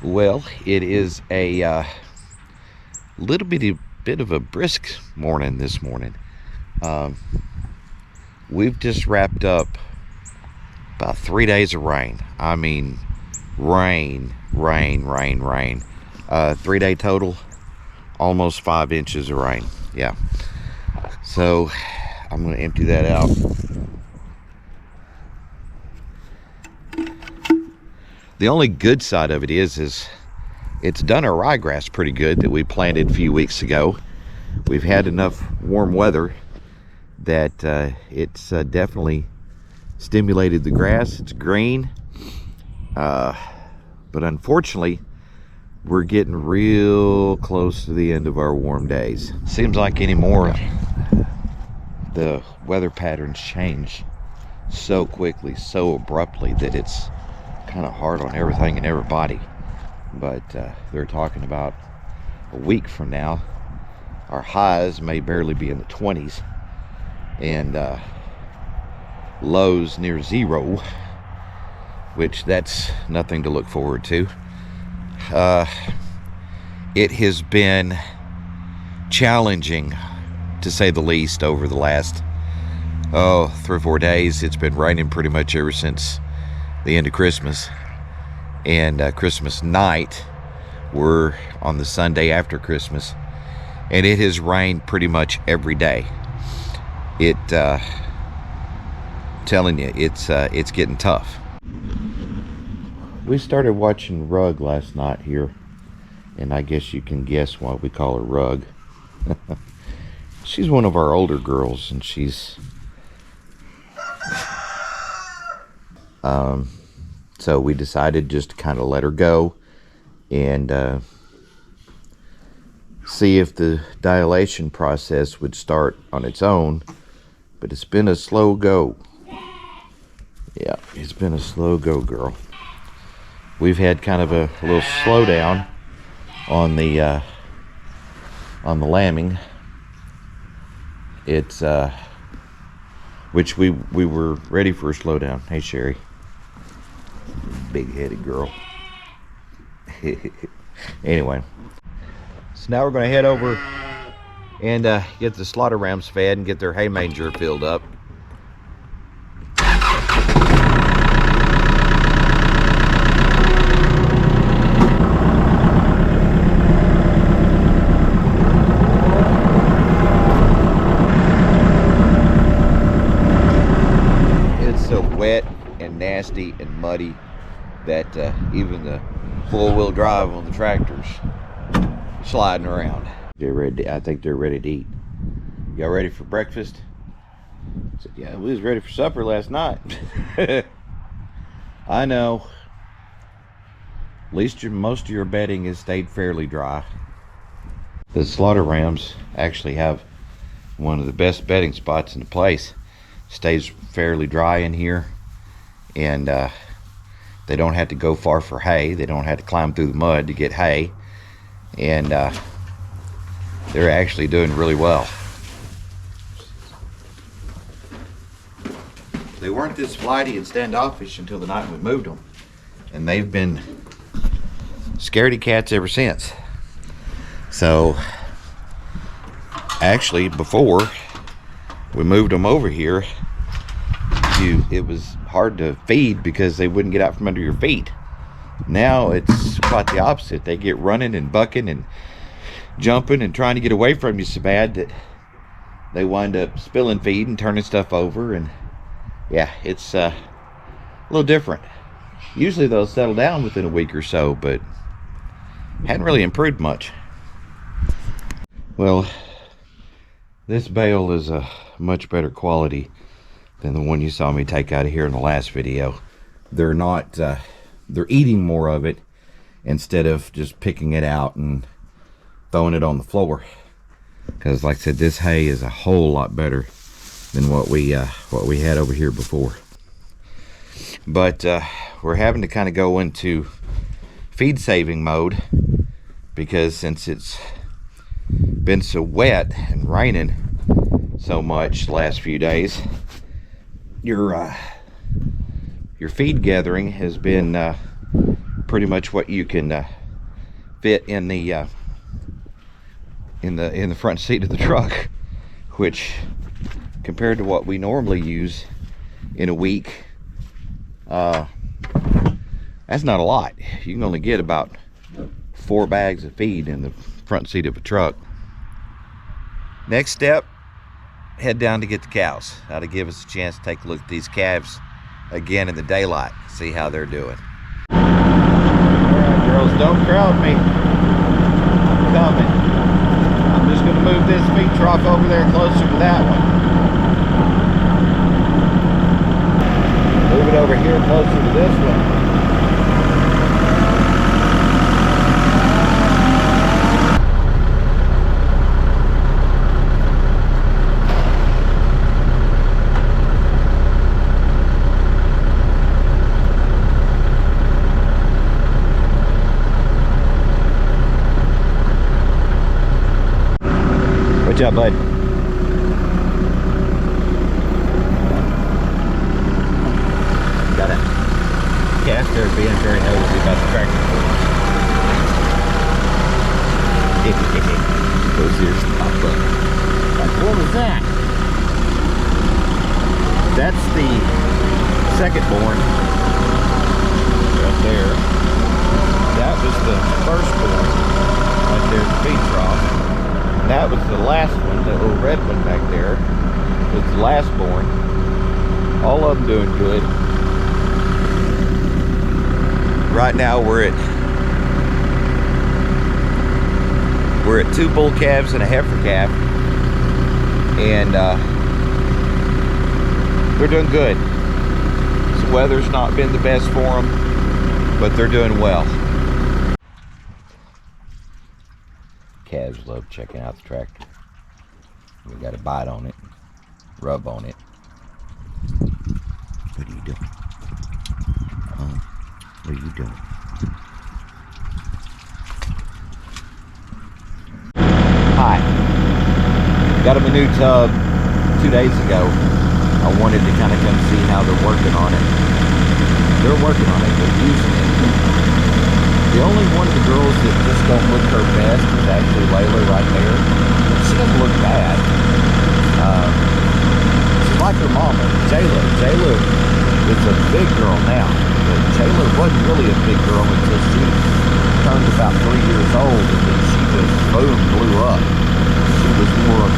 Well, it is a little bit of a brisk morning this morning. We've just wrapped up about 3 days of rain. I mean, rain. 3-day total, almost 5 inches of rain. Yeah. So I'm going to empty that out. The only good side of it is it's done our ryegrass pretty good that we planted a few weeks ago. We've had enough warm weather that it's definitely stimulated the grass. It's green, but unfortunately we're getting real close to the end of our warm days. Seems like anymore the weather patterns change so quickly, so abruptly, that it's kind of hard on everything and everybody. But they're talking about a week from now our highs may barely be in the 20s and lows near zero, which that's nothing to look forward to. It has been challenging, to say the least, over the last 3 or 4 days. It's been raining pretty much ever since the end of Christmas, and Christmas night, we're on the Sunday after Christmas, and it has rained pretty much every day. Telling you, it's getting tough. We started watching Rug last night here, and I guess you can guess why we call her Rug. She's one of our older girls, and she's so we decided just to kind of let her go and see if the dilation process would start on its own. But it's been a slow go. Yeah, it's been a slow go, girl. We've had kind of a little slowdown on the lambing. It's which we were ready for a slowdown. Hey, Sherry. Big-headed girl. Anyway, so now we're going to head over and get the slaughter rams fed and get their hay manger filled up. It's so wet and nasty and muddy that even the four-wheel drive on the tractor's sliding around. They're ready. I think they're ready to eat. Y'all ready for breakfast? I said, yeah, we was ready for supper last night. I know. At least most of your bedding has stayed fairly dry. The slaughter rams actually have one of the best bedding spots in the place. Stays fairly dry in here, and they don't have to go far for hay. They don't have to climb through the mud to get hay. And they're actually doing really well. They weren't this flighty and standoffish until the night we moved them. And they've been scaredy cats ever since. So, actually, before we moved them over here, it was hard to feed because they wouldn't get out from under your feet. Now it's quite the opposite. They get running and bucking and jumping and trying to get away from you so bad that they wind up spilling feed and turning stuff over. And yeah, it's a little different. Usually they'll settle down within a week or so, but hadn't really improved much. Well, this bale is a much better quality than the one you saw me take out of here in the last video. They're not, they're eating more of it instead of just picking it out and throwing it on the floor. Because like I said, this hay is a whole lot better than what we had over here before. But we're having to kind of go into feed saving mode, because since it's been so wet and raining so much the last few days, your feed gathering has been pretty much what you can fit in the front seat of the truck, which compared to what we normally use in a week, that's not a lot. You can only get about 4 bags of feed in the front seat of a truck. Next step, head down to get the cows. That'll give us a chance to take a look at these calves again in the daylight, see how they're doing. Alright girls, don't crowd me. I'm coming. I'm just gonna move this feed trough over there closer to that one. Move it over here closer to this one. Good job, bud. Got a calf there being very nosy about the tractor. Those ears pop up. Like, what was that? That's the second born. Right there. That was the first born. Right there at the feed trough. That was the last one, that little red one back there. It's the last born. All of them doing good. Right now we're at 2 bull calves and a heifer calf, and they're doing good. The weather's not been the best for them, but they're doing well. Calves love checking out the tractor. We got a bite on it, rub on it. What are you doing? Huh? What are you doing? Hi. Got them a new tub 2 days ago. I wanted to kind of come see how they're working on it. They're working on it. They're using it. The only one of the girls that just don't look her best is actually Layla right there. She doesn't look bad. She's like her mama, Jayla. Jayla is a big girl now. But Jayla wasn't really a big girl until she turned about 3 years old, and then she just boom, blew up. She was more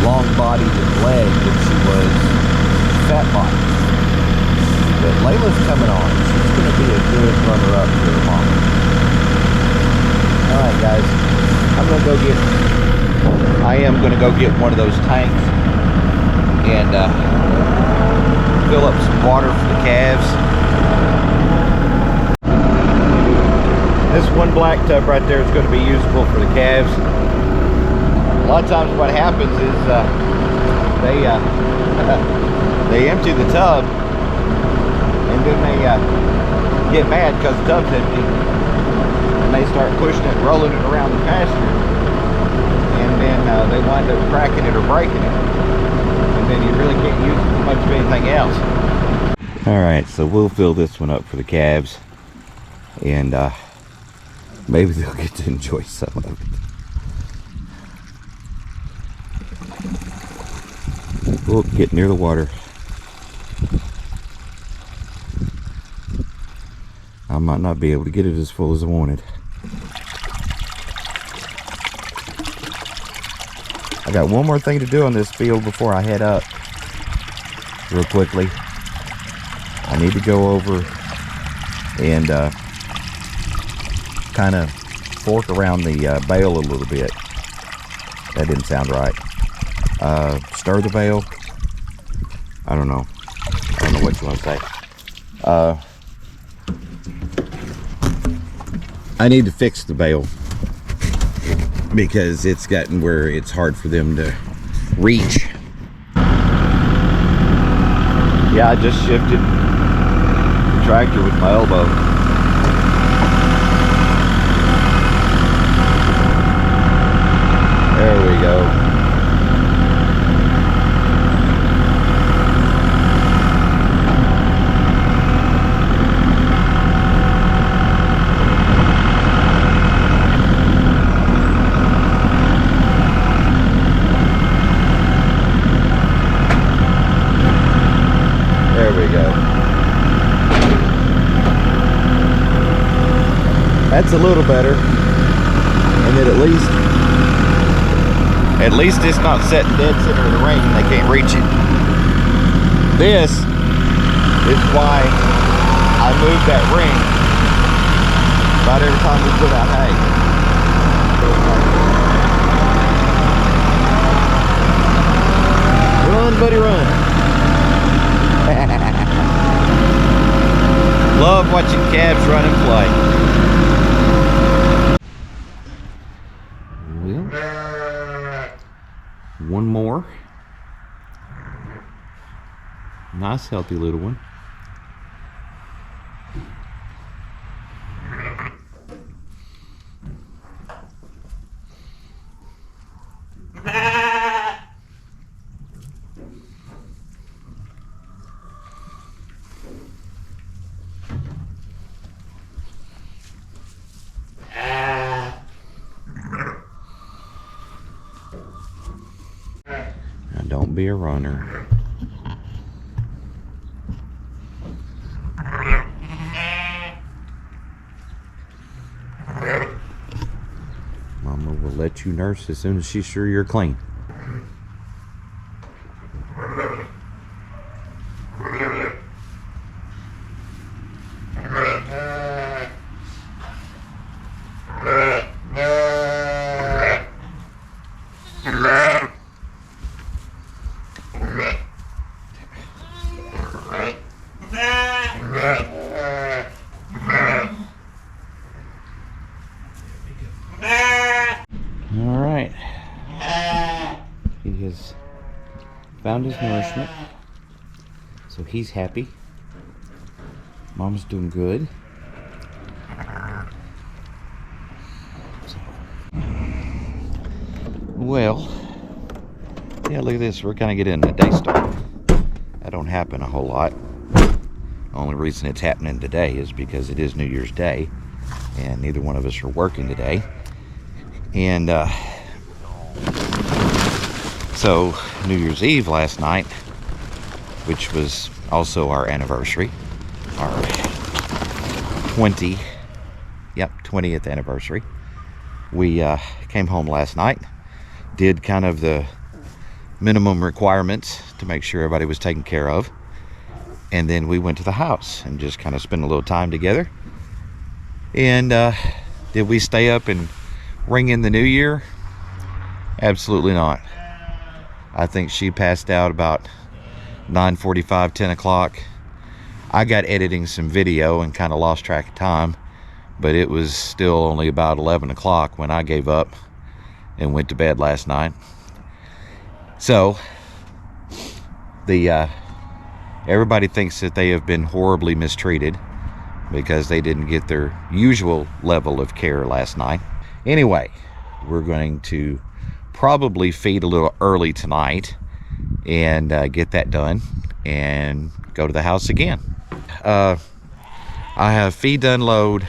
long-bodied and leg than she was fat-bodied. But Layla's coming on. She's going to be a good runner-up to her mama. Alright guys, I am going to go get one of those tanks and fill up some water for the calves. This one black tub right there is going to be usable for the calves. A lot of times what happens is they empty the tub, and then they get mad because the tub's empty, and they start pushing it, rolling it around the pasture, and then they wind up cracking it or breaking it, and then you really can't use it for much of anything else. Alright, so we'll fill this one up for the calves, and maybe they'll get to enjoy some of it. We'll get near the water. I might not be able to get it as full as I wanted. I got one more thing to do on this field before I head up real quickly. I need to go over and kind of fork around the bale a little bit. That didn't sound right. Stir the bale. I don't know what you want to say. I need to fix the bale because it's gotten where it's hard for them to reach. Yeah, I just shifted the tractor with my elbow. There we go. That's a little better. And then at least it's not set dead center of the ring and they can't reach it. This is why I move that ring about every time we put out hay. Run, buddy, run. Love watching calves run and play. Well, one more. Nice, healthy little one. Now don't be a runner. Mama will let you nurse as soon as she's sure you're clean. All right, he has found his nourishment, so he's happy. Mom's doing good. So, well, yeah, look at this. We're kind of getting a day start. That don't happen a whole lot. The only reason it's happening today is because it is New Year's Day, and neither one of us are working today. And so New Year's Eve last night, which was also our anniversary, our 20th anniversary, we came home last night, did kind of the minimum requirements to make sure everybody was taken care of, and then we went to the house and just kind of spent a little time together. And did we stay up and ring in the new year? Absolutely not. I think she passed out about 9:45, 10 o'clock. I got editing some video and kind of lost track of time, but it was still only about 11 o'clock when I gave up and went to bed last night. So everybody thinks that they have been horribly mistreated because they didn't get their usual level of care last night. Anyway, we're going to probably feed a little early tonight and get that done and go to the house again. I have feed to unload.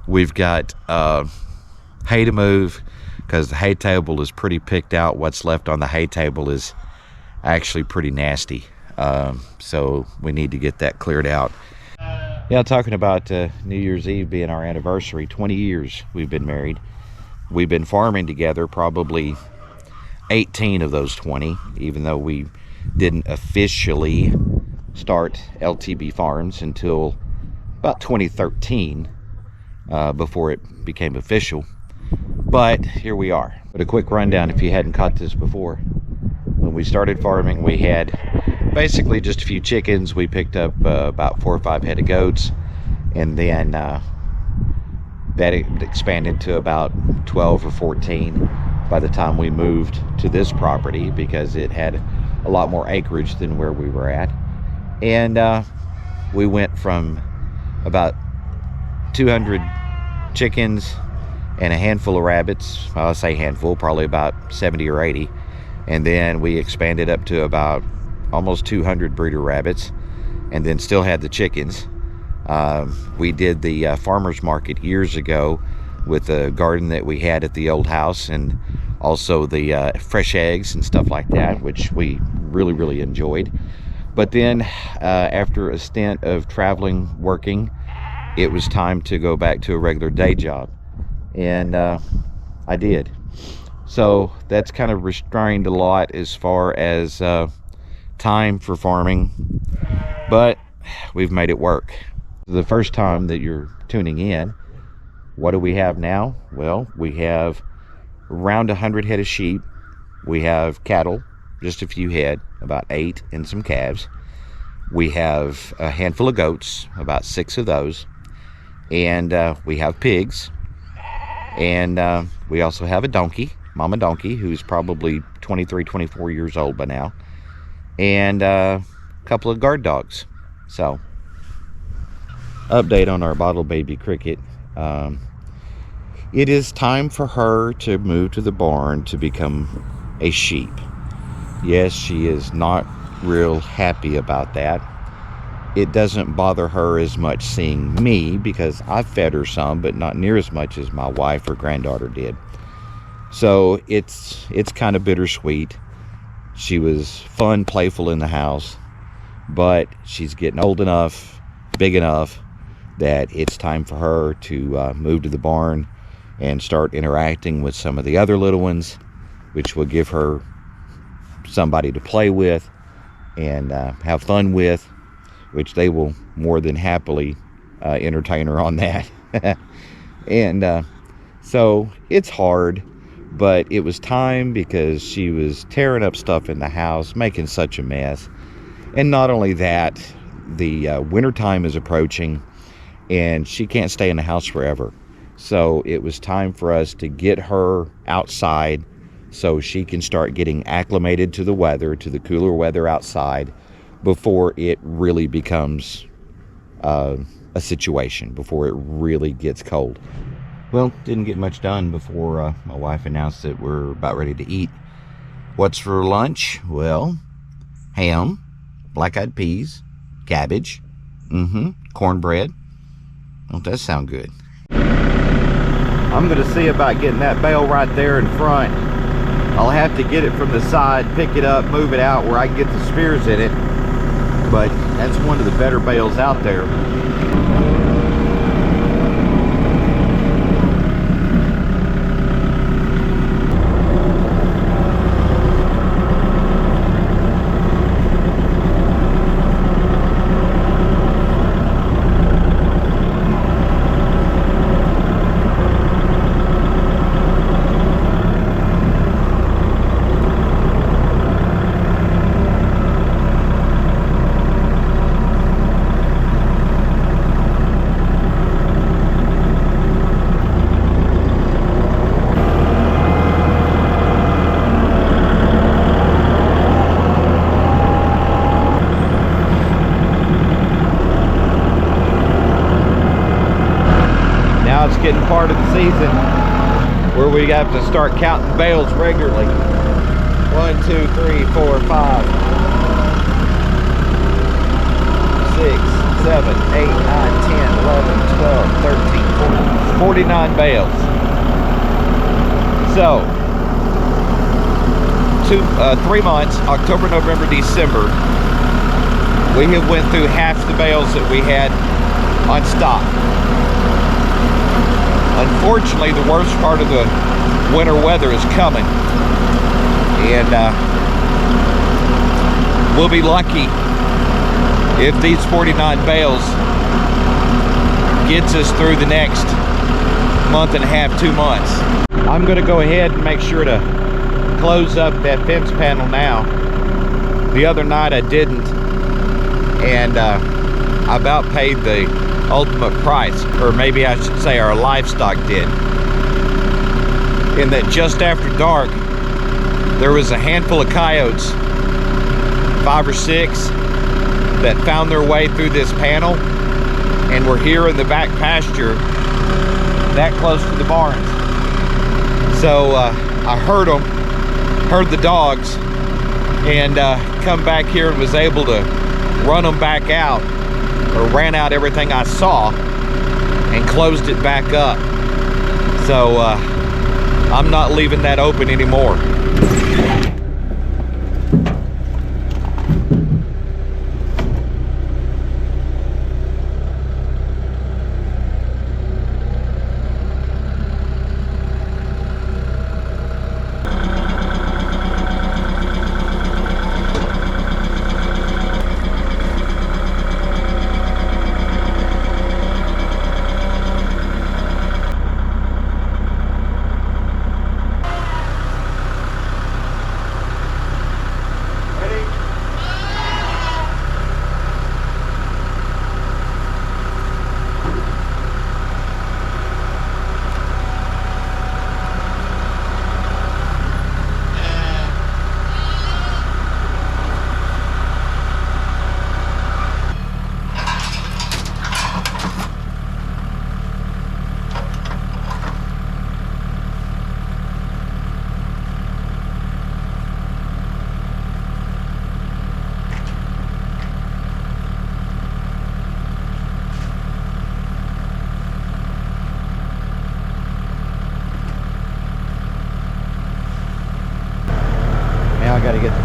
We've got hay to move because the hay table is pretty picked out. What's left on the hay table is actually pretty nasty. So we need to get that cleared out. Yeah, talking about New Year's Eve being our anniversary, 20 years we've been married. We've been farming together probably 18 of those 20, even though we didn't officially start LTB Farms until about 2013, before it became official. But here we are. But a quick rundown if you hadn't caught this before. When we started farming, we had basically just a few chickens. We picked up about 4 or 5 head of goats, and then that expanded to about 12 or 14 by the time we moved to this property, because it had a lot more acreage than where we were at. And we went from about 200 chickens and a handful of rabbits. I'll say handful, probably about 70 or 80. And then we expanded up to about almost 200 breeder rabbits, and then still had the chickens. We did the farmers market years ago with the garden that we had at the old house, and also the fresh eggs and stuff like that, which we really enjoyed. But then after a stint of traveling, working, it was time to go back to a regular day job. And I did. So that's kind of restrained a lot as far as time for farming, but we've made it work. The first time that you're tuning in, what do we have now? Well, we have around 100 head of sheep. We have cattle, just a few head, about 8, and some calves. We have a handful of goats, about 6 of those, and we have pigs, and we also have a donkey, mama donkey, who's probably 23, 24 years old by now, and a couple of guard dogs. So, update on our bottle baby Cricket. It is time for her to move to the barn to become a sheep. Yes, she is not real happy about that. It doesn't bother her as much seeing me because I fed her some, but not near as much as my wife or granddaughter did. So it's kind of bittersweet. She was fun, playful in the house, but she's getting old enough, big enough, that it's time for her to move to the barn and start interacting with some of the other little ones, which will give her somebody to play with and have fun with, which they will more than happily entertain her on that. And so it's hard, but it was time because she was tearing up stuff in the house, making such a mess. And not only that, the winter time is approaching and she can't stay in the house forever. So it was time for us to get her outside so she can start getting acclimated to the weather, to the cooler weather outside, before it really becomes a situation, before it really gets cold. Well, didn't get much done before my wife announced that we're about ready to eat. What's for lunch? Well, ham, black-eyed peas, cabbage, cornbread. Don't that sound good? I'm gonna see about getting that bale right there in front. I'll have to get it from the side, pick it up, move it out where I can get the spears in it. But that's one of the better bales out there. Getting part of the season where we have to start counting bales regularly. 1, 2, 3, 4, 5, 6, 7, 8, 9, 10, 11, 12, 13, 14, 49 bales. So 3 months, October, November, December, we have went through half the bales that we had on stock. Unfortunately, the worst part of the winter weather is coming, and we'll be lucky if these 49 bales gets us through the next month and a half, 2 months. I'm going to go ahead and make sure to close up that fence panel now. The other night I didn't, and I about paid the ultimate price, or maybe I should say our livestock did, in that just after dark there was a handful of coyotes, 5 or 6, that found their way through this panel and were here in the back pasture that close to the barns. So I heard them, heard the dogs, and come back here and was able to run them back out, or ran out everything I saw and closed it back up. So I'm not leaving that open anymore.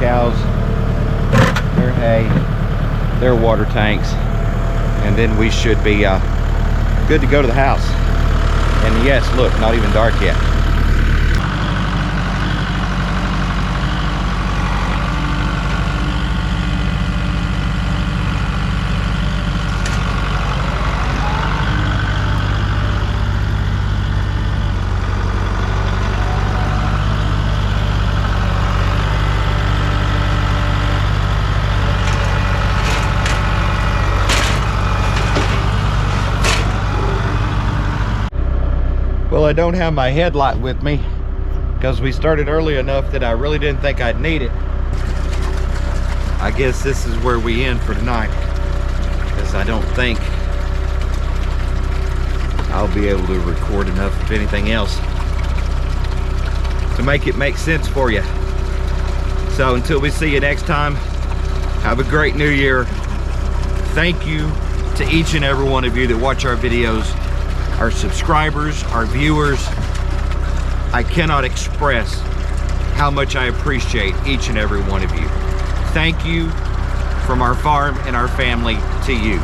cows, their hay, their water tanks, and then we should be good to go to the house. And yes, look, not even dark yet. Well, I don't have my headlight with me because we started early enough that I really didn't think I'd need it. I guess this is where we end for tonight, because I don't think I'll be able to record enough of anything else to make it make sense for you. So until we see you next time, have a great new year. Thank you to each and every one of you that watch our videos, our subscribers, our viewers. I cannot express how much I appreciate each and every one of you. Thank you from our farm and our family to you.